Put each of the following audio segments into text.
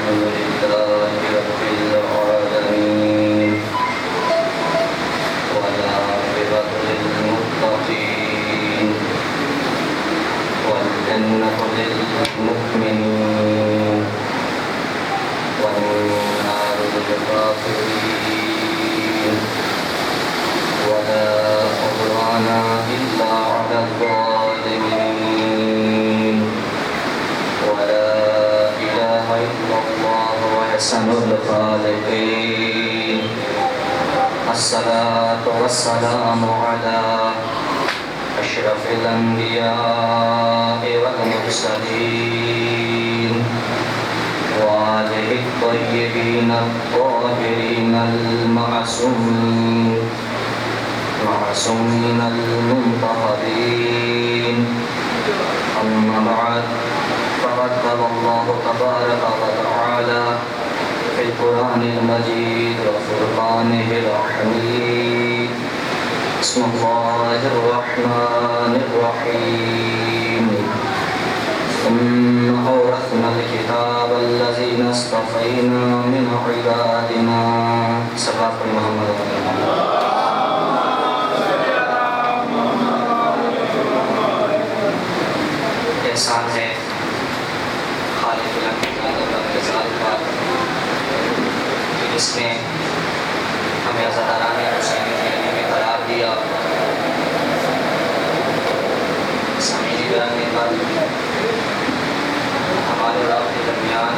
لله رب العالمين والعاقبة للمتقين والجنة للمؤمنين والنار للكافرين ولا عدوان إلا على الظالمين ولا إله إلا الله وأحسن الخالقين الصلاة والسلام على أشرف الأنبياء والمرسلين وآله الطيبين الطاهرين المعصومين المنتخبين أما بعد فقد قال الله تبارك وتعالى في القرآن المجيد وفرقانه الحميد بسم الله الرحمن الرحيم ثم أورثنا الكتاب الذين اصطفينا من عبادنا صلى محمد احسان ہے خالق کا جس نے ہمیں عزاداران حسین میں قرار دیا سامعین گرامی پر ہمارے اور آپ کے درمیان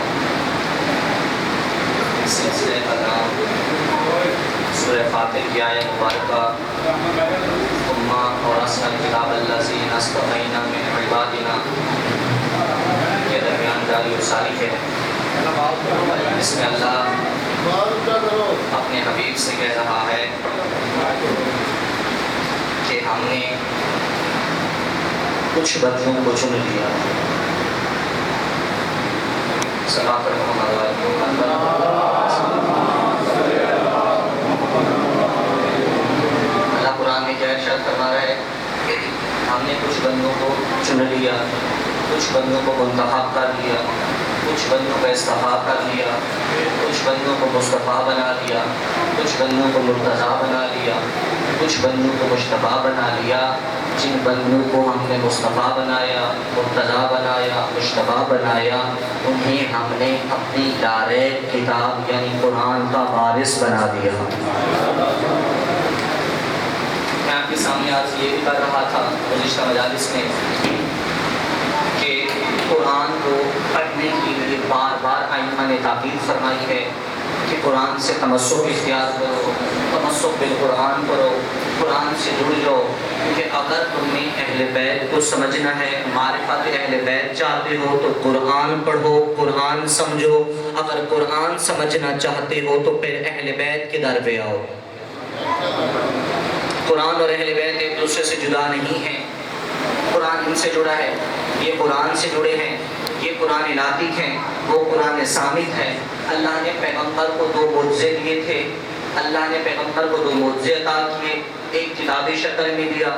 اس سلسلے کا نام سورہ فاتر کی آیت مبارکہ ثم اورثنا الکتاب الذین اصطفینا من عبادنا کے درمیان جاری و ساری ہے اس میں اللہ اپنے حبیب سے کہہ رہا ہے کہ ہم نے کچھ بندوں کو چن لیا صلاۃ محمد اللہ قرآن میں کیا ارشاد فرما رہا ہے کہ ہم نے کچھ بندوں کو چن لیا کچھ بندوں کو منتخب کر لیا کچھ بندوں کو استفا کر لیا کچھ بندوں کو مصطفیٰ بنا لیا کچھ بندوں کو مرتضیٰ بنا لیا کچھ بندوں کو مشتبہ بنا لیا جن بندوں کو ہم نے مصطفیٰ بنایا مرتضیٰ بنایا مشتبہ بنایا انہیں ہم نے اپنی دائرۂ کتاب یعنی قرآن کا وارث بنا دیا میں آپ کے سامنے آج یہ بھی کر رہا تھا گزشتہ مجالس میں کہ قرآن کو پڑھنے کے لیے بار بار ائمہ نے تاکید فرمائی ہے کہ قرآن سے تمسک اختیار کرو تمسک بالقرآن کرو قرآن سے جڑ جاؤ کیونکہ اگر تم نے اہل بیت کو سمجھنا ہے معرفت اہل بیت چاہتے ہو تو قرآن پڑھو قرآن سمجھو اگر قرآن سمجھنا چاہتے ہو تو پھر اہل بیت کے در پہ آؤ قرآن اور اہل بیت ایک دوسرے سے جدا نہیں ہیں قرآن ان سے جڑا ہے یہ قرآن سے جڑے ہیں یہ قرآن ناطق ہیں وہ قرآن صامت ہے اللہ نے پیغمبر کو 2 معجزے دیے تھے اللہ نے پیغمبر کو 2 معجزے عطا کیے ایک کتابی شکل میں دیا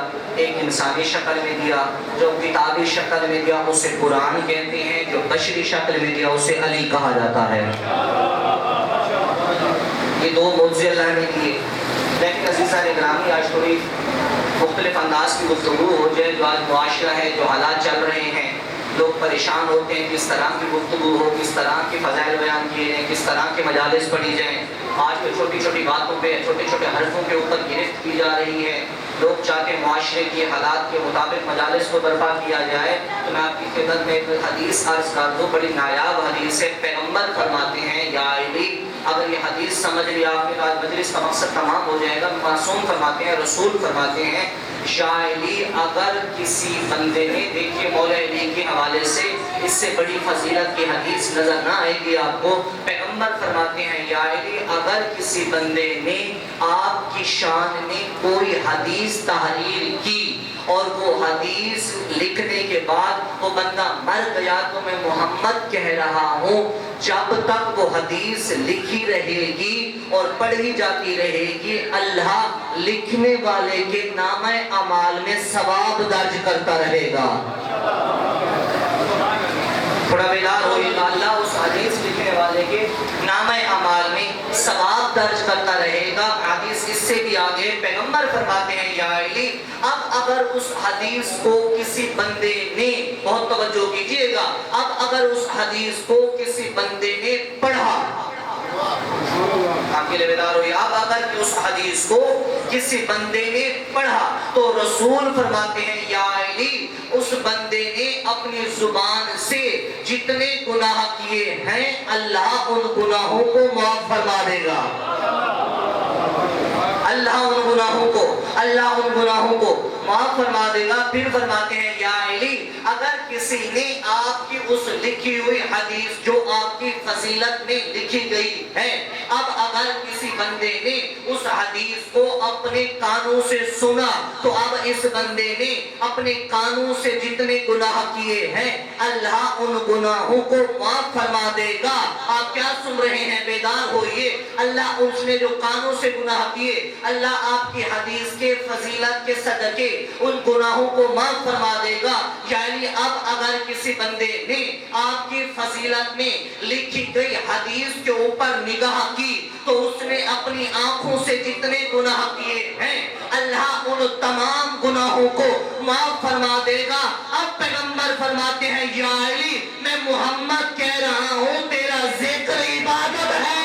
ایک انسانی شکل میں دیا جو کتابی شکل میں دیا اسے قرآن کہتے ہیں جو بشری شکل میں دیا اسے علی کہا جاتا ہے یہ 2 معجزے اللہ نے دیے لیکن عزیزان گرامی آج تھوڑی مختلف انداز کی گفتگو ہو جائے جو آج معاشرہ ہے جو حالات چل رہے ہیں لوگ پریشان ہوتے ہیں کس طرح کی گفتگو ہو کس طرح کے فضائل بیان کیے جائیں کس طرح کے مجالس پڑھی جائیں آج تو چھوٹی چھوٹی باتوں پہ چھوٹے چھوٹے حرفوں کے اوپر گرفت کی جا رہی ہے لوگ چاہتے ہیں معاشرے کے حالات کے مطابق مجالس کو برپا کیا جائے تو میں آپ کی خدمت میں ایک حدیث عرض کر دوں بڑی نایاب حدیث ہے پیغمبر فرماتے ہیں یا علی اگر یہ حدیث سمجھ لیا آپ کے بعد مجلس کا مقصد تمام ہو جائے گا معصوم فرماتے ہیں رسول فرماتے ہیں شاہ علی اگر کسی بندے نے دیکھیے مولا علی کے حوالے سے اس سے بڑی فضیلت کی حدیث نظر نہ آئے گی آپ کو پیغمبر فرماتے ہیں یا علی اگر کسی بندے نے آپ کی شان میں کوئی حدیث تحریر کی اور وہ حدیث لکھنے کے بعد وہ بندہ مر گیا تو میں محمد کہہ رہا ہوں جب تک وہ حدیث لکھی رہے گی اور پڑھی جاتی رہے گی اللہ لکھنے والے کے نامہ اعمال میں ثواب درج کرتا رہے گا تھوڑا بیدار ہوئیے گا اللہ اس حدیث لکھنے والے کے ثواب درج کرتا رہے گا۔ حدیث اس سے بھی آگے پیغمبر فرماتے ہیں یا علی اب اگر اس حدیث کو کسی بندے نے، بہت توجہ کیجئے گا، اب اگر اس حدیث کو کسی بندے نے پڑھا، آپ کے لیے بیدار ہوئی، اب اگر اس حدیث کو کسی بندے نے پڑھا تو رسول فرماتے ہیں یا علی اس بندے نے اپنی زبان سے جتنے گناہ کیے ہیں اللہ ان گناہوں کو معاف فرما دے گا۔ اللہ ان گناہوں کو معاف فرما دے گا۔ پھر فرماتے ہیں یا علی اگر کسی نے آپ کی اس لکھی ہوئی حدیث جو آپ کی فضیلت میں لکھی گئی ہے، اب اگر کسی بندے نے اس حدیث کو اپنے کانوں سے سنا تو اب اس بندے نے اپنے کانوں سے جتنے گناہ کیے ہیں اللہ ان گناہوں کو معاف فرما دے گا۔ آپ کیا سن رہے ہیں؟ بیدار ہوئیے۔ اللہ اس نے جو کانوں سے گناہ کیے اللہ آپ کی حدیث کے فضیلت کے صدقے ان گناہوں کو معاف فرما دے گا۔ یعنی اب اگر کسی بندے نے آپ کی فضیلت میں لکھی گئی حدیث کے اوپر نگاہ کی تو اس نے اپنی آنکھوں سے جتنے گناہ کیے ہیں اللہ ان تمام گناہوں کو معاف فرما دے گا۔ اب پیغمبر فرماتے ہیں یا علی میں محمد کہہ رہا ہوں تیرا ذکر عبادت ہے۔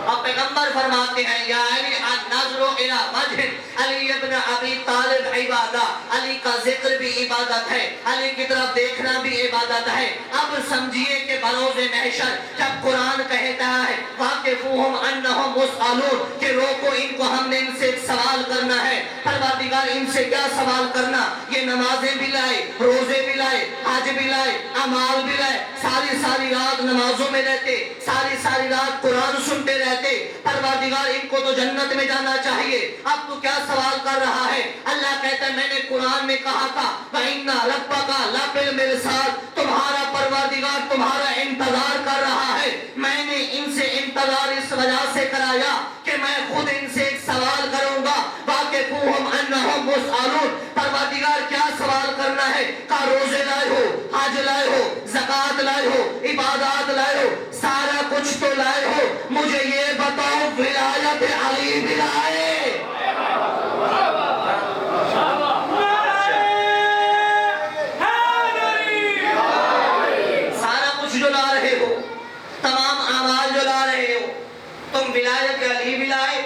اب پیغمبر فرماتے ہیں یا علی النظر الى وجہ علی ابن ابی طالب عبادہ، علی کا ذکر بھی عبادت ہے، علی کی طرف دیکھنا بھی عبادت ہے۔ اب سمجھیے کہ بروز محشر جب قرآن کہتا ہے واقفوہم انہم مسئلون کہ روکو ان کو ہم نے ان سے ایک سوال کرنا ہے، پروردگار ان سے کیا سوال کرنا؟ یہ نمازیں بھی لائے، روزے بھی لائے، حج بھی لائے، اعمال بھی لائے، ساری رات نمازوں میں رہتے، ساری رات قرآن سنتے رہتے، پروردگار ان کو تو جنت میں جانا چاہیے، اب تو کیا سوال کر رہا ہے؟ اللہ کہتا ہے میں نے قرآن میں کہا تھا وَإِنَّ رَبَّكَ لَبِالْمِرْصَادِ تمہارا پروردگار تمہارا انتظار کر رہا ہے۔ میں نے ان سے انتظار اس وجہ سے کرایا کہ میں خود ان سے ایک سوال کروں گا واقفوہم انہم مسئلون، پروردگار کیا سوال کرنا ہے؟ کہا روزے لائے ہو، حج لائے ہو، زکوٰۃ لائے ہو، عبادات لائے ہو، سارا کچھ تو لائے ہو، مجھے یہ بتاؤ ولایت علی بھی لائے؟ سارا کچھ جو لا رہے ہو، تمام اعمال جو لا رہے ہو، تم ولایت علی بھی لائے؟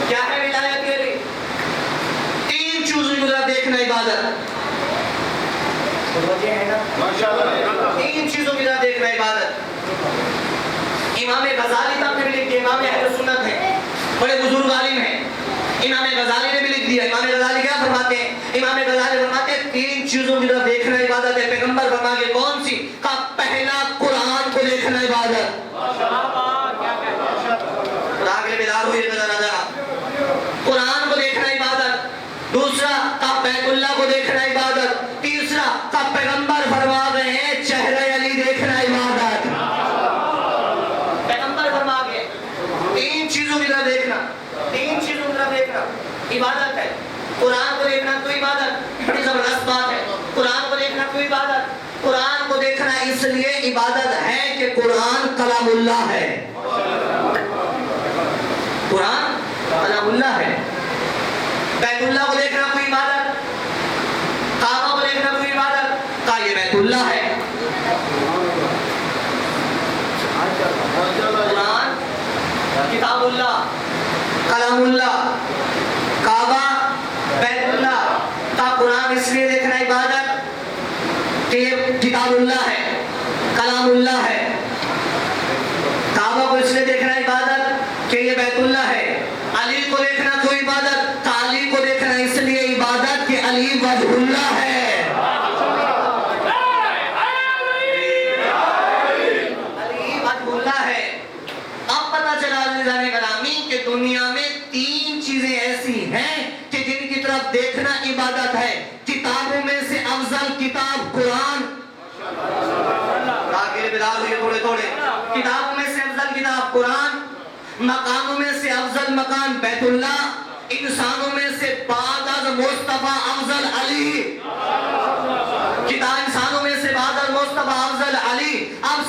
کیا ہے ولایت علی؟ تین چیزوں کی طرف دیکھنا عبادت، تین چیزوں کی طرف دیکھنا عبادت۔ امام غزالی تک نے بھی لکھ دیا، امام اہل سنت ہیں، بڑے بزرگ عالم ہیں، امام غزالی نے بھی لکھ دیا۔ امام غزالی کیا فرماتے ہیں؟ امام غزالی فرماتے ہیں تین چیزوں کی طرف دیکھنا عبادت ہے۔ پیغمبر فرما کے کون سی؟ کا پہلا قرآن کو دیکھنا عبادت، راگل بیدار ہوئی ذرا قرآن کو دیکھنا عبادت، دوسرا کا بیت اللہ کو دیکھنا عبادت، تیسرا کا پیغمبر فرما رہے ہیں چہرہ علی دیکھنا عبادت۔ پیغمبر فرما گئے تین چیزوں کی طرف دیکھنا، تین چیزوں کی طرف دیکھنا عبادت ہے۔ قرآن کو دیکھنا تو عبادت، بڑی زبردست بات ہے۔ قرآن کو دیکھنا تو عبادت، قرآن کو دیکھنا اس لیے عبادت ہے کہ قرآن کلام اللہ ہے، قرآن کلام اللہ ہے۔ بیت اللہ کو دیکھنا کوئی عبادت، کعبہ کو دیکھنا کوئی عبادت، کہا یہ بیت اللہ ہے۔ قرآن کتاب اللہ، کلام اللہ، کعبہ، بیت اللہ کا قرآن اس لیے دیکھنا عبادت کہ یہ کتاب اللہ ہے، کلام اللہ ہے۔ کعبہ کو اس لیے دیکھنا عبادت کہ یہ بیت اللہ ہے۔ علی کو دیکھنا تو عبادت، علی کو دیکھنا اس لیے عبادت کہ علی وجہ اللہ ہے۔ علی وجہ اللہ ہے۔ اب پتہ چلا عزیزان گرامی کہ دنیا میں تین چیزیں ایسی ہیں کہ جن کی طرف دیکھنا عبادت ہے۔ کتابوں میں سے افضل کتاب قرآن، بیدار ہوئے تھوڑے کتابوں میں سے افضل کتاب قرآن، مقاموں میں سے افضل مقام بیت اللہ، انسانوں میں سے بعد از مصطفیٰ افضل علی، کتاب انسانوں میں سے بعد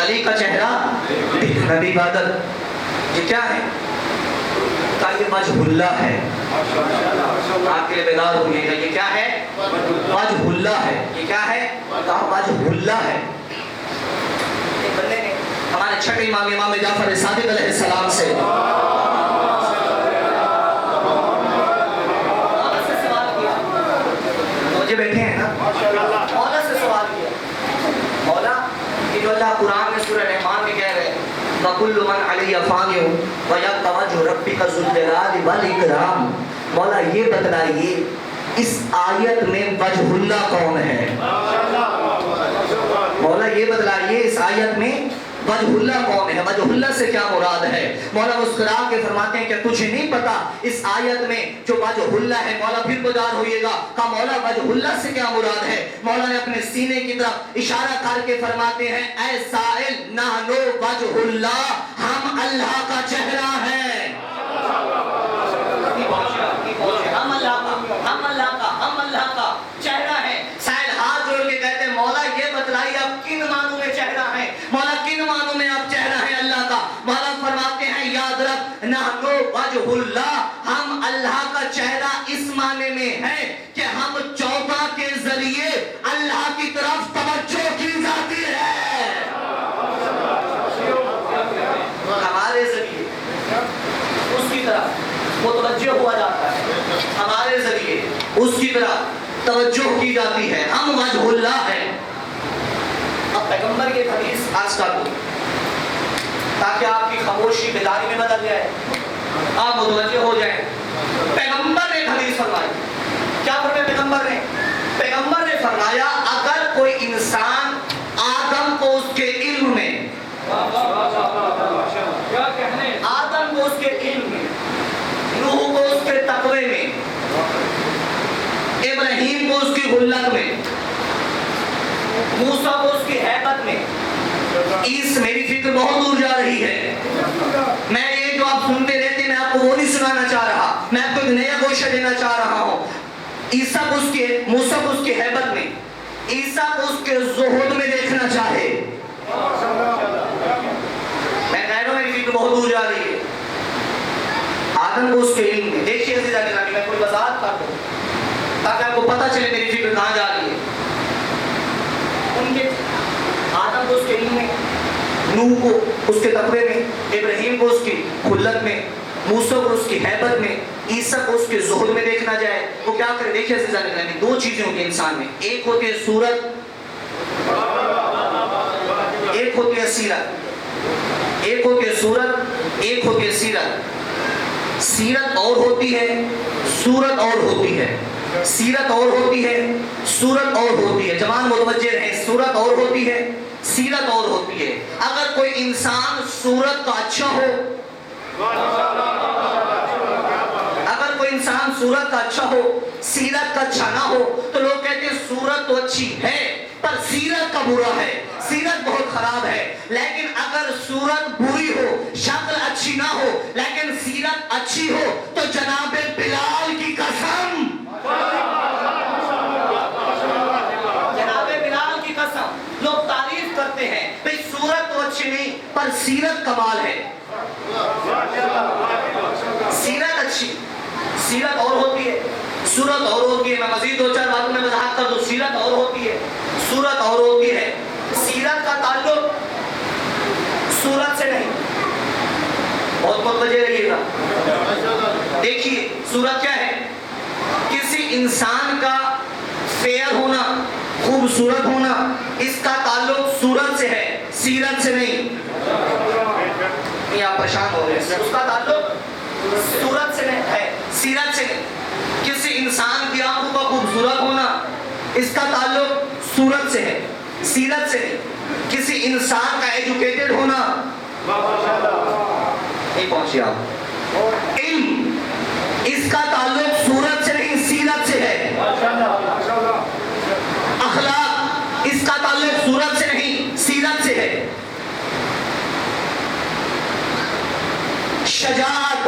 علی کا چہرہ دیکھنا بھی عبادت. یہ کیا ہے؟ کہ یہ وجہ اللہ ہے. آپ کے لیے بیدار ہوئیے گا. یہ کیا ہے؟ وجہ اللہ ہے. یہ کیا ہے؟ کہا وجہ اللہ ہے. ایک بندے نے ہمارے چھٹے امام جعفر صادق علیہ السلام سے سوال کیا. مجھے بیٹھے ہیں نا, مولا سے سوال کیا, مولا کہ جو اللہ قرآن میں سورہ رحمان میں کہہ رہے ہیں وَكُلُّ مَنْ عَلَيْهَ فَانٍ وَيَبْقَى وَجْهُ رَبِّكَ ذُو الْجَلَالِ وَالْإِكْرَامِ. مولا یہ بتلائیے اس آیت میں وجہ اللہ کون ہے؟ مولا یہ بتلائیے اس آیت میں وجہ اللہ کون ہے؟ وجہ اللہ سے کیا مراد ہے؟ مولا مسکرا کے فرماتے ہیں کہ تجھے نہیں پتا اس آیت میں جو وجہ اللہ ہے. مولا پھر گزار ہوئیے گا. کہا مولا وجہ اللہ سے کیا مراد ہے؟ مولا نے اپنے سینے کی طرف اشارہ کر کے فرماتے ہیں اے سائل نحنو وجہ اللہ, ہم اللہ کا چہرہ ہیں. ہم اللہ کا چہرہ ہے. سائل ہاتھ جوڑ کے کہتے ہیں مولا یہ بتلائیے آپ کن معنوں میں چہرہ ہیں؟ مولا کن معنوں میں آپ چہرہ ہیں اللہ کا؟ مولا فرماتے ہیں یاد رکھ نحنو وجہ اللہ, ہم اللہ کا چہرہ اس معنی میں ہے کہ ہم چوبہ کے ذریعے اللہ کی طرف توجہ کی جاتی ہے. ہمارے ذریعے اس کی طرف متوجہ ہوا جاتا ہے, ہمارے ذریعے اس کی طرف توجہ کی جاتی ہے. ہم وجہ اللہ ہیں. اب پیغمبر کی حدیث آج کر دو تاکہ آپ کی خاموشی بیداری میں بدل جائے, آپ متوجہ ہو جائیں. پیغمبر نے حدیث فرمائی. کیا فرمایا پیغمبر نے؟ پیغمبر نے فرمایا اگر کوئی انسان آدم کو اس کے علم میں, آدم کو اس کے علم میں, نوح کو اس کے تقوی میں, ابراہیم کو اس کی غلت میں, موسیٰ کو اس کی ہیبت میں. میری فکر بہت دور جا رہی ہے. میں یہ جو آپ سنتے رہتے ہیں میں آپ کو وہ نہیں سنانا چاہ رہا, میں آپ کو ایک نیا گوشہ دینا چاہ رہا ہوں. موسیٰ کو اس کی ہیبت میں, عیسیٰ کو اس کے زہد میں دیکھنا چاہے. میں کہہ رہا ہوں میری فکر بہت دور جا رہی ہے. آدم کو اس کے علم میں دیکھیے عزیزہ گرامی, میں کوئی وضاحت کر دوں تاکہ آپ کو پتہ چلے میری فکر کہاں جا رہی ہے. ان کے آدم کو اس کے علم میں, نوح کو اس کے تقوی میں, ابراہیم کو اس کی خلت میں, موسیٰ کو اس کی ہیبت میں, عیسیٰ کو اس کے زہد میں دیکھنا جائے. وہ کیا کرے؟ دیکھیے عزیزہ گرامی, دو چیزیں ہوتی ہیں انسان میں, ایک ہوتی ہے صورت, ایک ہوتی ہے سیرت. ایک ہوتی ہے صورت, ایک ہوتی ہے سیرت. سیرت اور ہوتی ہے, صورت اور ہوتی ہے. سیرت اور ہوتی ہے, صورت اور ہوتی ہے. جوان متوجہ رہیں, صورت اور ہوتی ہے, سیرت اور ہوتی ہے. اگر کوئی انسان صورت کا اچھا ہو, اگر کوئی انسان صورت کا اچھا ہو, سیرت کا اچھا نہ ہو, تو لوگ کہتے ہیں صورت تو اچھی ہے پر سیرت کا برا ہے, سیرت بہت خراب ہے. لیکن اگر صورت بری ہو, شکل اچھی نہ ہو, لیکن سیرت اچھی ہو, تو جناب بلال کی قسم, جناب بلال کی قسم, لوگ تعریف کرتے ہیں بھئی صورت تو اچھی نہیں پر سیرت کمال ہے. سیرت اچھی, سیرت اور ہوتی ہے, صورت اور ہوتی ہے. میں مزید دو چار باتوں میں وضاحت کر دوں. سیرت اور ہوتی ہے, صورت اور ہوتی ہے. سیرت کا تعلق صورت سے نہیں. بہت متوجہ رہیے گا. دیکھیے صورت کیا ہے؟ کسی انسان کا فیئر ہونا, خوبصورت ہونا, اس کا تعلق صورت سے ہے, سیرت سے نہیں. یہ آپ پریشان ہو رہے ہیں. اس کا تعلق صورت سے نہیں ہے, سیرت سے نہیں. کسی انسان کی آنکھوں کا خوبصورت ہونا, اس کا تعلق صورت سے ہے, سیرت سے نہیں. کسی انسان کا ایجوکیٹڈ ہونا, نہیں پہنچے آپ, علم, اس کا تعلق صورت سے نہیں سیرت سے ہے. اخلاق, اس کا تعلق صورت سے نہیں سیرت سے ہے. شجاعت,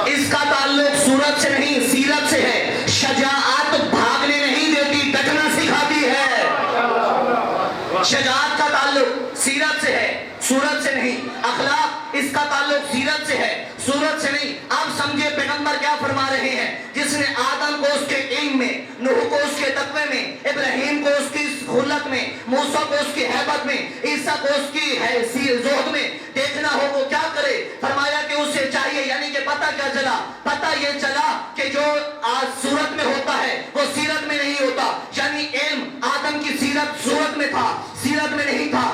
اس کا تعلق صورت سے نہیں سیرت سے ہے. شجاعت بھاگنے نہیں دیتی, ڈٹنا سکھاتی ہے. شجاعت کا تعلق سیرت سے ہے، صورت سے نہیں. اخلاق اس کا تعلق سیرت سے ہے، صورت سے نہیں. آپ سمجھے پیغمبر کیا فرما رہے ہیں؟ جس نے آدم کو اس کے علم میں، نوح کو اس کے تقوی میں، ابراہیم کو اس کی خلت میں، موسیٰ کو اس کی ہیبت میں، عیسیٰ کو اس کی زہد میں دیکھنا ہو وہ کیا کرے؟ فرمایا کہ اسے چاہیے، یعنی کہ پتہ کیا چلا؟ پتہ یہ چلا کہ جو صورت میں ہوتا ہے وہ سیرت میں نہیں ہوتا. یعنی علم آدم کی سیرت صورت میں تھا، سیرت میں نہیں تھا.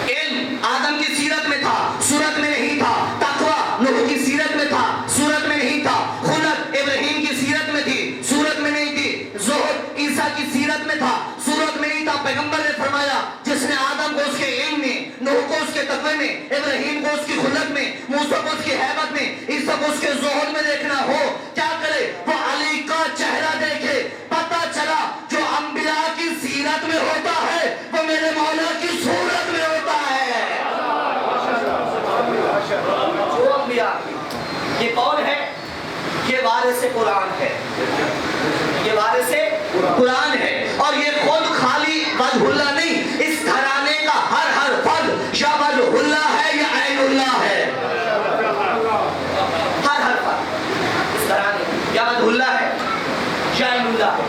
علم آدم کی سیرت میں تھا، صورت میں نہیں تھا. تقوی نوح کی سیرت میں تھا، صورت میں نہیں تھا. خلت ابراہیم کی سیرت میں تھی، صورت میں نہیں تھی. زہد عیسیٰ کی سیرت میں تھا، صورت میں نہیں تھا. پیغمبر نے فرمایا جس نے آدم کو اس کے علم میں، نوح کو اس کے تقوی میں، ابراہیم کو اس کی خلت میں، موسیٰ کو اس کی ہیبت میں، عیسیٰ کو اس کے زہد میں دیکھنا ہو کیا کرے؟ وہ علی کا چہرہ دیکھے. پتہ چلا جو انبیاء کی سیرت میں ہوتا ہے وہ میرے مولا کی صورت میں ہوتا ہے. جو انبیاء کی، یہ کون ہے؟ یہ وارث قرآن ہے، یہ وارث قرآن ہے. اور یہ خود خالی وجہ اللہ نہیں، اس گھرانے کا ہر فرد یا وجہ اللہ ہے یا عین اللہ ہے. ہر فرد اس گھرانے یا وجہ اللہ ہے یا عین اللہ ہے.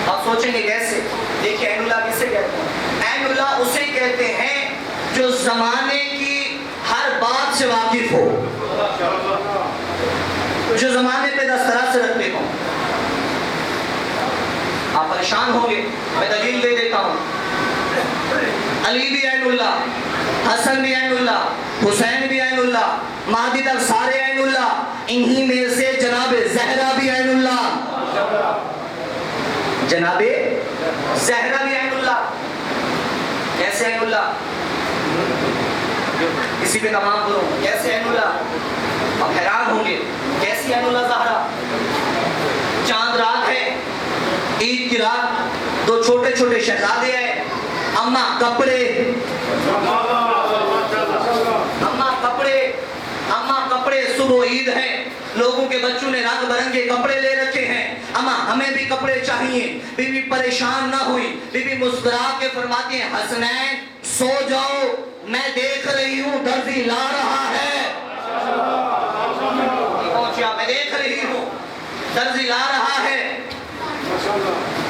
آپ سوچیں گے کیسے؟ دیکھیں عین اللہ کسے کہتے ہیں؟ عین اللہ اسے کہتے ہیں جو زمانے کی ہر بات سے واقف ہو، جو زمانے پہ دسترس رکھتے ہوں. آپ پریشان ہوں گے، میں دلیل دے دیتا ہوں. علی بھی عین اللہ، حسن بھی عین اللہ، حسین بھی عین اللہ، مہدی تک سارے عین اللہ. انہی میں سے جناب زہرا بھی عین اللہ، جناب زہرا بھی عین اللہ. کیسے عین اللہ؟ کسی پہ تمام کرو کیسے عین اللہ؟ آپ حیران ہوں گے کیسی عین اللہ زہرا؟ چاند رات ہے، عید کی رات، دو چھوٹے چھوٹے شہزادے ہیں. اماں کپڑے، اماں کپڑے، صبح عید ہے، لوگوں کے بچوں نے رنگ برنگے کپڑے لے رکھے ہیں. اماں ہمیں بھی کپڑے چاہیے. بی بی پریشان نہ ہوئی، بی بی مسکرا کے فرماتی ہیں حسنین سو جاؤ، میں دیکھ رہی ہوں درزی لا رہا ہے. میں دیکھ رہی ہوں درزی لا رہا ہے.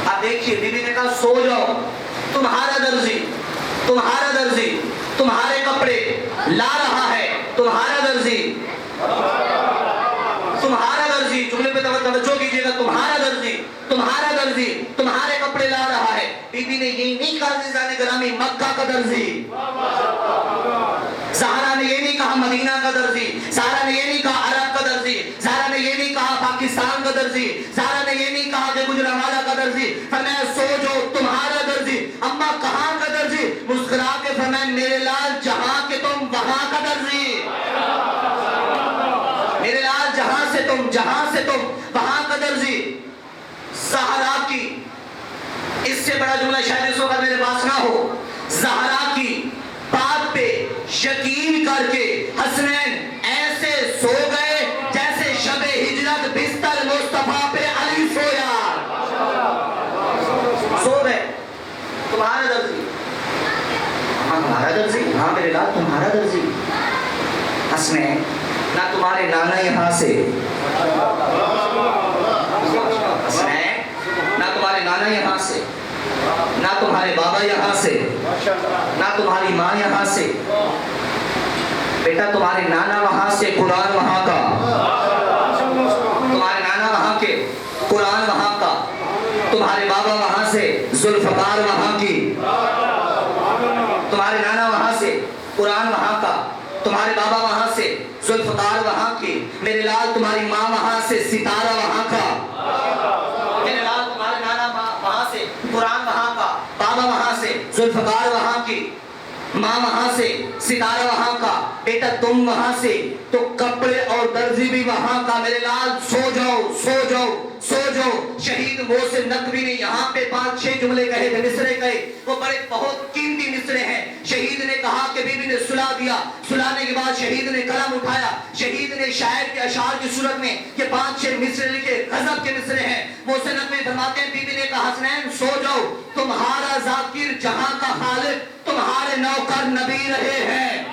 آپ دیکھیے بی بی نے کہا سو جاؤ، تمہارا درزی تمہارے کپڑے لا رہا ہے. تمہارا درزی جملے پہ توجہ کیجیے گا. تمہارا درزی تمہارے کپڑے لا رہا ہے. بی بی نے یہ نہیں کہا عزیزان گرامی مکہ کا درزی، زہرا نے یہ نہیں کہا مدینہ کا درزی، زہرا نے یہ نہیں کہا عرب کا درزی، زہرا نے یہ نہیں کہا پاکستان کا درزی، زہرا نے یہ نہیں کہا کہ گجرانوالہ کا درزی. فرمایا سو جو تمہارا درزی. اماں کہاں کا درزی؟ مسکرا کے فرمایا میرے لال جہاں کے تم وہاں کا درزی، میرے لال جہاں سے تم وہاں کا درزی. زہرا کی، اس سے بڑا جملہ شاید اس وقت میرے پاس نہ ہو. زہرا کی بات پہ یقین کر کے حسنین ایسے سو گئے جیسے شب ہجرت بستر مصطفیٰ پہ علی سویا. سو گئے. تمہارا درزی، ہاں تمہارا درزی، ہاں میرے لال تمہارا درزی. حسنین نہ تمہارے نانا یہاں سے، حسنین نہ تمہارے نانا یہاں سے، نہ تمہارے بابا یہاں سے، نہ تمہاری ماں یہاں سے. بیٹا تمہارے نانا وہاں سے، قرآن وہاں کا، تمہارے نانا وہاں کے، قرآن وہاں کا. تمہارے بابا وہاں سے، ذوالفقار وہاں کی. تمہارے نانا وہاں سے، قرآن وہاں کا. تمہارے بابا وہاں سے، ذوالفقار وہاں کی. میرے لال تمہاری ماں وہاں سے، ستارہ وہاں کا. میرے لال تمہارے نانا وہاں سے، قرآن وہاں کا. بابا وہاں سے، ذوالفقار وہاں کی. ماں وہاں سے، ستارہ وہاں کا. بیٹا تم وہاں سے تو کپڑے اور درزی بھی وہاں کا. میرے لال سو جاؤ سو جاؤ سو جاؤ. شہید محسن نقوی نے یہاں پہ 5-6 جملے کہے تھے، مصرے کہے، وہ بڑے بہت قیمتی مصرے ہیں. شہید نے کہا کہ بی بی نے سلا دیا. سلانے کے بعد شہید نے قلم اٹھایا. شہید نے شاعر کے اشعار کی صورت میں یہ 5-6 مصرے لکھے، غضب کے مصرے ہیں. محسن نقوی فرماتے ہیں بیوی نے کہا حسنین سو جاؤ، تمہارا ذاکر جہاں کا خالق تمہارے نوکر نبی رہے ہیں.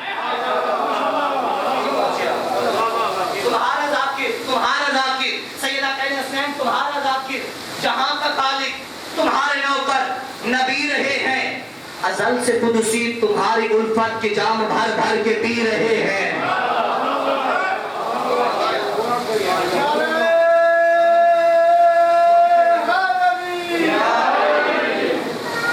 تمہارا ذاکر سیدہ کہنے حسنین تمہارا ذاکر جہاں کا خالق تمہارے نوکر نبی رہے ہیں. ازل سے قدسی تمہاری الفت کے جام بھر بھر کے پی رہے ہیں.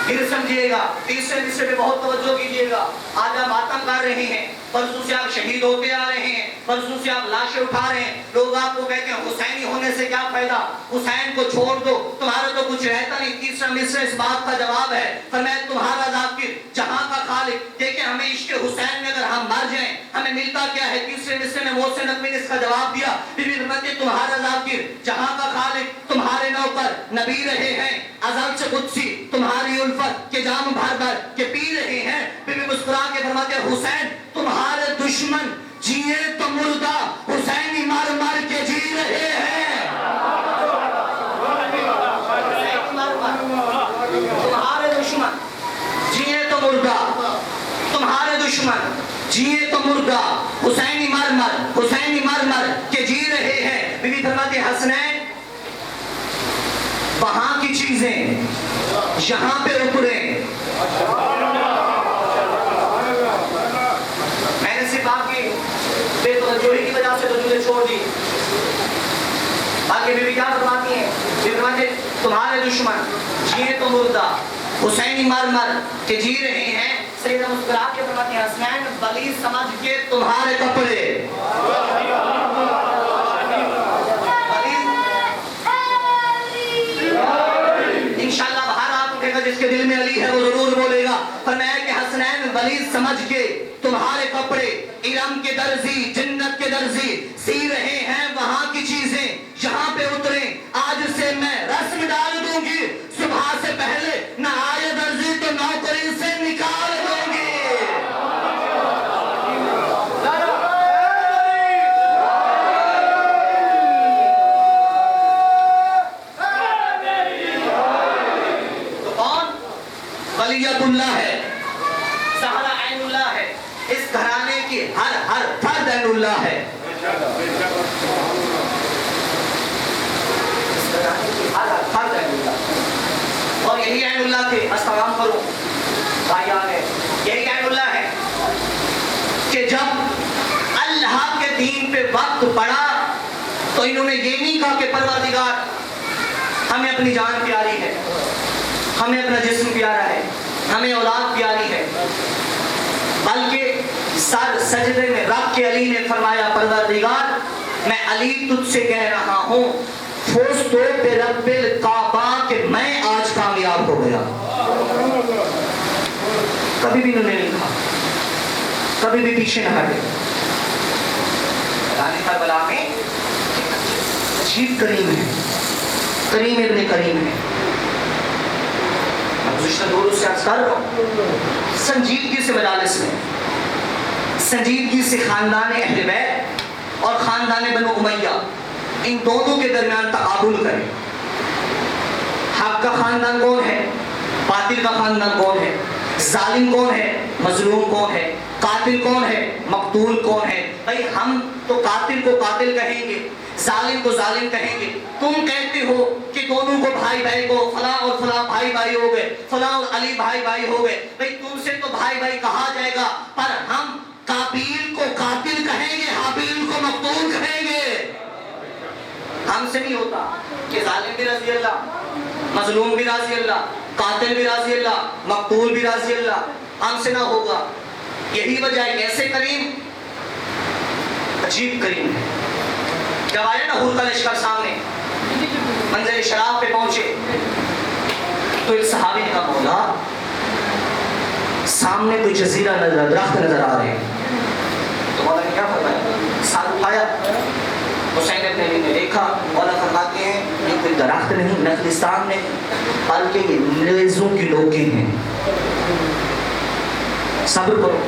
پھر سمجھیے گا تیسرے حصے پہ بہت توجہ کیجیے گا. آج آپ ماتم کر رہے ہیں، پرسوں سے آپ شہید ہوتے آ رہے ہیں، پرسوں سے آپ لاشیں اٹھا رہے ہیں. لوگ آپ کو کہتے ہیں حسینی ہونے سے کیا فائدہ، حسین کو چھوڑ دو، تمہارا تو کچھ رہتا نہیں. تیسرا مصرع اس بات کا جواب ہے، فرمایا تمہارا ذاکر جہاں کا خالق. دیکھیں ہمیں عشق حسین میں اگر ہم مر جائیں ہمیں ملتا کیا ہے؟ تیسرے مصرع میں محسن نقوی نے اس کا جواب دیا. بی بی فرماتی تمہارا ذاکر جہاں کا خالق تمہارے نوکر نبی رہے ہیں. ازل سے قدسی تمہاری الفت کے جام بھر بھر کے پی رہے ہیں. بی بی مسکرا کے فرماتے ہیں حسین تمہارے دشمن جیے تو مردہ حسینی مر مر کے جی رہے ہیں. تمہارے دشمن جیے تو مردہ، تمہارے دشمن جیے تو مردہ حسینی مر مر کے جی رہے ہیں. بی بی فرماتے ہیں حسنین وہاں کی چیزیں یہاں پہ اتریں. میں نے صرف آپ کی بے توجہی کی وجہ سے توجہ چھوڑ دی. باقی بیوی کیا فرماتی ہیں؟ بیوی فرماتی ہیں تمہارے دشمن جیے تو مردہ حسینی مر مر کے جی رہے ہیں. سیدہ مسکرا کے فرماتی ہیں حسنین ولی سمجھ کے تمہارے کپڑے. انشاءاللہ باہر آپ اٹھے گا جس کے دل میں علی ہے وہ ضرور بولے گا. فرمایا کہ حسنین ولی سمجھ کے تمہارے کپڑے ارم کے درزی جنت کے درزی سی رہے ہیں. وہاں کی چیزیں یہاں پہ اتریں. آج سے میں رسم ڈال دوں گی، صبح سے پہلے نہ آئے درزی تو نوکری سے نکال دوں گی. تو کون ولیت اللہ ہے، زہرا عین اللہ ہے، اس گھرانے کی ہر فرد عین اللہ ہے. اور یہی عین اللہ تھے. استعمال کروں بھائیان ہے، یہی عین اللہ ہے کہ جب اللہ کے دین پہ وقت پڑا تو انہوں نے یہ نہیں کہا کہ پروردگار ہمیں اپنی جان پیاری ہے، ہمیں اپنا جسم پیارا ہے، ہمیں اولاد پیاری ہے، بلکہ سر سجدے میں رکھ کے علی نے فرمایا پروردگار میں علی تجھ سے کہہ رہا ہوں فوز تو بے رب الکعبہ کہ میں آج کامیاب ہو گیا. کبھی بھی انہوں نے نہیں کہا، کبھی بھی پیچھے نہ ہٹے. کربلا میں عجیب کریم ہے، کریم ابن کریم ہے. گزشتہ دور سے عرض کر رہا ہوں سنجیدگی سے مجالس میں، سنجیدگی سے خاندان اہل بیت اور خاندان بنو امیہ ان دونوں کے درمیان تقابل کریں. حق کا خاندان کون ہے، باطل کا خاندان کون ہے، ظالم کون ہے، مظلوم کون ہے، قاتل کون ہے، مقتول کون ہے. بھائی ہم تو قاتل کو قاتل کہیں گے، ظالم کو ظالم کہیں گے. تم کہتے ہو کہ دونوں کو بھائی بھائی کو فلاں اور فلاں بھائی بھائی ہو گئے، فلاں اور علی بھائی بھائی ہو گئے. بھائی تم سے تو بھائی بھائی کہا جائے گا، پر ہم قابیل کو قاتل کہیں گے، حابیل کو مقتول کہیں گے. ہم سے نہیں ہوتا کہ ظالم بھی رضی اللہ، مظلوم بھی رضی اللہ، قاتل بھی رضی اللہ، مقتول بھی رضی اللہ. ہم سے نہ ہوگا. یہی وجہ ہے کیسے کریم، عجیب کریم ہے. جب آئے نا حور کا لشکر سامنے منزل شراب پہ پہنچے تو ایک صحابی نے کہا مولا سامنے کوئی جزیرہ نظر، درخت نظر آ رہے ہیں. تو مولا نے کیا فرمایا؟ ساتھ اٹھایا. حسین ابن علی نے دیکھا، مولا فرماتے ہیں یہ کوئی درخت نہیں، نخلستان نہیں، بلکہ یہ نیزوں کی لوکیں ہیں. صبر کرو.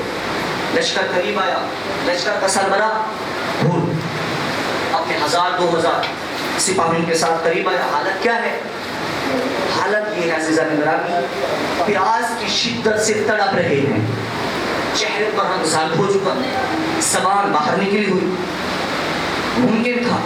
لشکر قریب آیا، لشکر کا سربراہ حور اپنے 1000 2000 سپاہیوں کے ساتھ قریب آیا. حالت کیا ہے؟ فرماتی ہے عزیزان گرامی پیاس کی شدت سے تڑپ رہے ہیں, چہرے پر رنگ زرد ہو چکا, زبان باہر نکلی ہوئی. ممکن تھا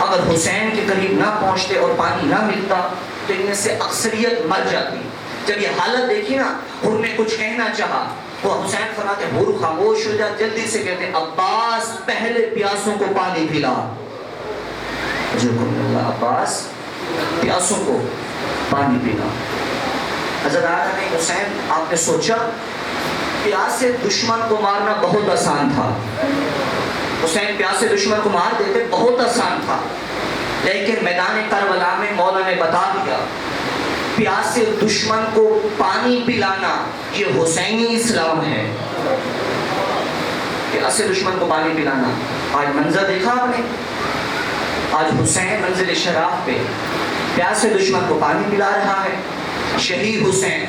اگر حسین کے قریب نہ پہنچتے اور پانی نہ ملتا تو ان میں سے اکثریت مر جاتی. جب یہ حالت دیکھی نا, حور نے کچھ کہنا چاہا, وہ حسین فرماتے ہیں حور خاموش ہو جا, جلدی سے کہتے ہیں عباس پہلے پیاسوں کو پانی پلا. عباس پیاسوں کو پانی پینا. حضرت آدھا حسین, آپ نے سوچا پیاس سے دشمن کو مارنا بہت آسان تھا. حسین پیاس سے دشمن کو مار دیتے, بہت آسان تھا. لیکن میدان کربلا میں مولا نے بتا دیا پیاس سے دشمن کو پانی پلانا یہ حسینی اسلام ہے. پیاس سے دشمن کو پانی پلانا. آج منظر دیکھا آپ نے, آج حسین منزل شراف پہ پیاس سے دشمن کو پانی پلا رہا ہے. شہید حسین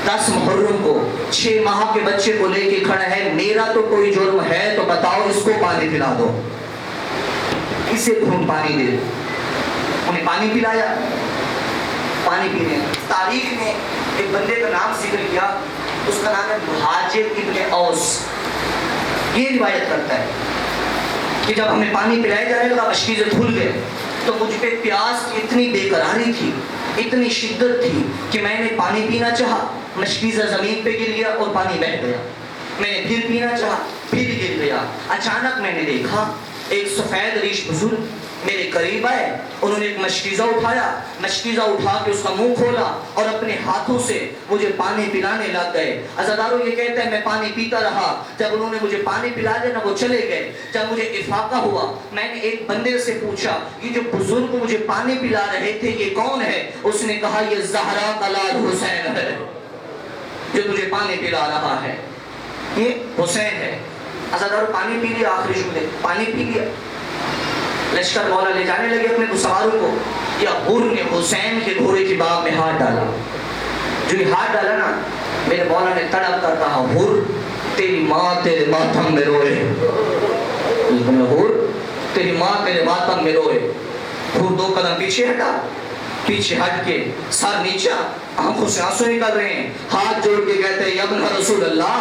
10 محرم کو 6 ماہ کے بچے کو لے کے کھڑا ہے, میرا تو کوئی جرم ہے تو بتاؤ اس کو پانی پلا دو. اسے خون پانی دے. انہیں پانی پلایا, پانی پینے. تاریخ نے ایک بندے کا نام ذکر کیا, اس کا نام ہے مہاجر ابن اوس. یہ روایت کرتا ہے کہ جب ہمیں پانی پلایا جانے لگا مشکیزیں دھل گئے تو مجھ پہ پیاس کی اتنی بے قراری تھی, اتنی شدت تھی کہ میں نے پانی پینا چاہا, مشکیزہ زمین پہ گر گیا اور پانی بہہ گیا. میں نے پھر پینا چاہا, پھر گر گیا. اچانک میں نے دیکھا ایک سفید ریش بزرگ میرے قریب آئے, انہوں نے ایک مشکیزہ اٹھایا, مشکیزہ اٹھا کے اس کا منہ کھولا اور اپنے ہاتھوں سے مجھے پانی پلانے لگ گئے. عزادارو یہ کہتے ہیں میں پانی پیتا رہا. جب انہوں نے مجھے پانی پلا دیا نا وہ چلے گئے. جب مجھے افاقہ ہوا میں نے ایک بندے سے پوچھا یہ جو بزرگ مجھے پانی پلا رہے تھے یہ کون ہے؟ اس نے کہا یہ زہرا کا لال حسین ہے جو تجھے پانی پلا رہا ہے, یہ حسین ہے. عزادارو پانی پی لیا, آخری جملے پانی پی لیا. لشکر مولا لے جانے لگے اپنے سواروں کو, یا حور نے حسین کے گھوڑے کی باغ میں ہاتھ ڈالا. جو یہ ہاتھ ڈالا نا میرے مولا نے تڑپ کر کہا حور تیری ماں تیرے ماتم میں روئے. حور تیری ماں تیرے ماتم میں روئے. حور 2 قدم پیچھے ہٹا, پیچھے ہٹ کے سر نیچا, آنکھوں سے آنسو نکل رہے ہیں, ہاتھ جوڑ کے کہتے ہیں یا ابن رسول اللہ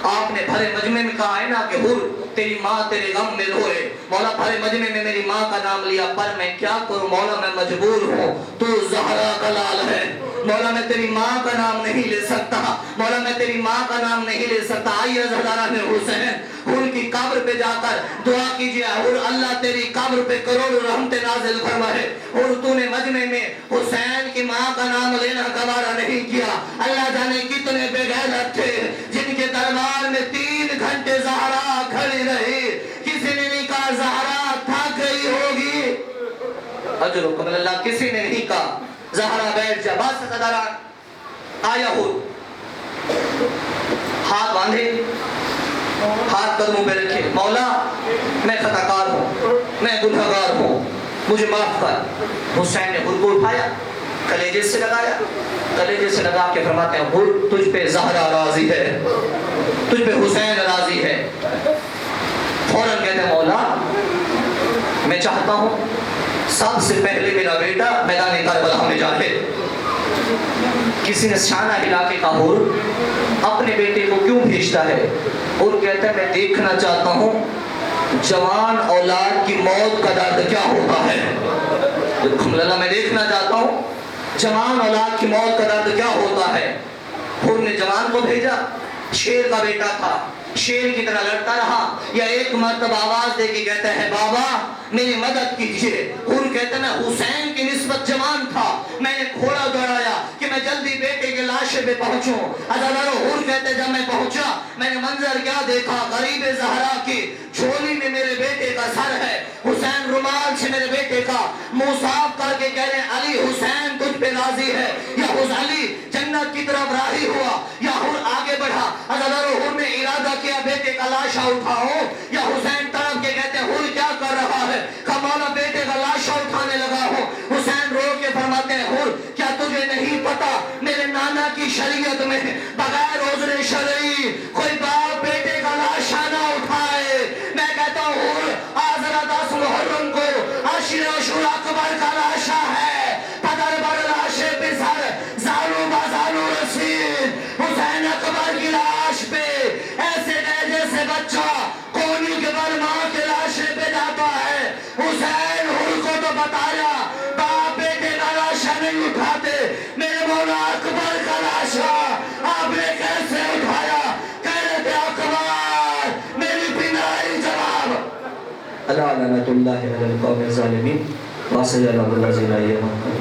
آپ نے بھرے مجمع میں کہا ہے نا کہ حور تیری ماں تیرے غم میں روئے. مولا بھرے مجمع میں میری ماں کا نام لیا, پر میں کیا کروں مولا, میں مجبور ہوں, تو زہرا کا لال ہے. مولا میں تیری ماں کا نام نہیں لے سکتا, مولا میں تیری ماں کا نام نہیں لے سکتا. آئیے زہرا نے حسین ان کی قبر پہ جا کر دعا کیجئے اور اللہ تیری قبر پہ کروڑ رحمت نازل فرمائے. اور تو نے مجمع میں حسین کی ماں کا نام لینا گوارا نہیں کیا. اللہ جانے کتنے بے غیرت تھے جن کے دربار میں 3 گھنٹے زہرا کھڑی رہی. کسی نے نہیں کہا زہرا تھک گئی ہوگی, اجرکم اللہ, کسی نے نہیں کہا زہرا بیٹھ جا. بس صدران آیا ہو, ہاتھ باندھے, ہاتھ قدموں پہ رکھے, مولا میں خطا کار ہوں, میں گنہگار ہوں, مجھے معاف کر. حسین نے حور کو اٹھایا, کلیجے سے لگایا, کلیجے سے لگا کے فرماتے ہیں حور تجھ پہ زہرا راضی ہے, تجھ پہ حسین راضی ہے. فوراً کہتے ہیں مولا میں چاہتا ہوں سب سے پہلے میرا بیٹا میدان کربلا میں جائے. کسی نے شانہ ہلا کے کہا حور اپنے بیٹے کو کیوں بھیجتا ہے؟ اور کہتا ہے میں دیکھنا چاہتا ہوں جوان اولاد کی موت کا درد کیا ہوتا ہے. میں دیکھنا چاہتا ہوں جوان اولاد کی موت کا درد کیا ہوتا ہے. حور نے جوان کو بھیجا, شیر کا بیٹا تھا, شیر کی طرح لڑتا رہا. یا ایک مرتبہ آواز دے کے کہتا ہے بابا میری مدد کیجئے. حور کہتا ہے میں حسین کی نسبت جوان تھا, میں نے گھوڑا دوڑایا کہ میں جلدی بیٹے کے لاشے پہ پہنچوں. عزادارو حور کہتے جب میں پہنچا میں نے منظر کیا دیکھا, غریب زہرا کی جھولی میں میرے بیٹے کا سر ہے. حسین رومال سے میرے بیٹے کا منہ صاف کر کے کہہ رہے ہیں علی حسین تجھ پہ راضی ہے. یا علی جنت کی طرف راضی ہوا. یا حور آگے بڑھا. عزادارو حور نے ارادہ کیا بیٹے کا لاشا اٹھاؤ. یا حسین طرف کے کہتے ہیں حور کیا کر رہا ہے؟ مولا بیٹے کا لاشا اٹھانے لگا ہو. حسین رو کے فرماتے ہیں حور کیا تجھے نہیں پتا میرے نانا کی شریعت میں بغیر عذر شرعی کوئی باپ بیٹے کا لاشا نہ اٹھائے. میں کہتا ہوں حور آزرا 10 محرم کو عشر اکبر کا لاشا ہے, پدر بر لاشے پہ سر, زالوں نہیں اٹھاتے. میرے مولا اکبر کا لاشا آپ نے کیسے اٹھایا؟ کہہ رہے اکبر میری بینائی جواب. اللہ لعنت اللہ علی القوم الظالمین وسيجنب الذين يمكرون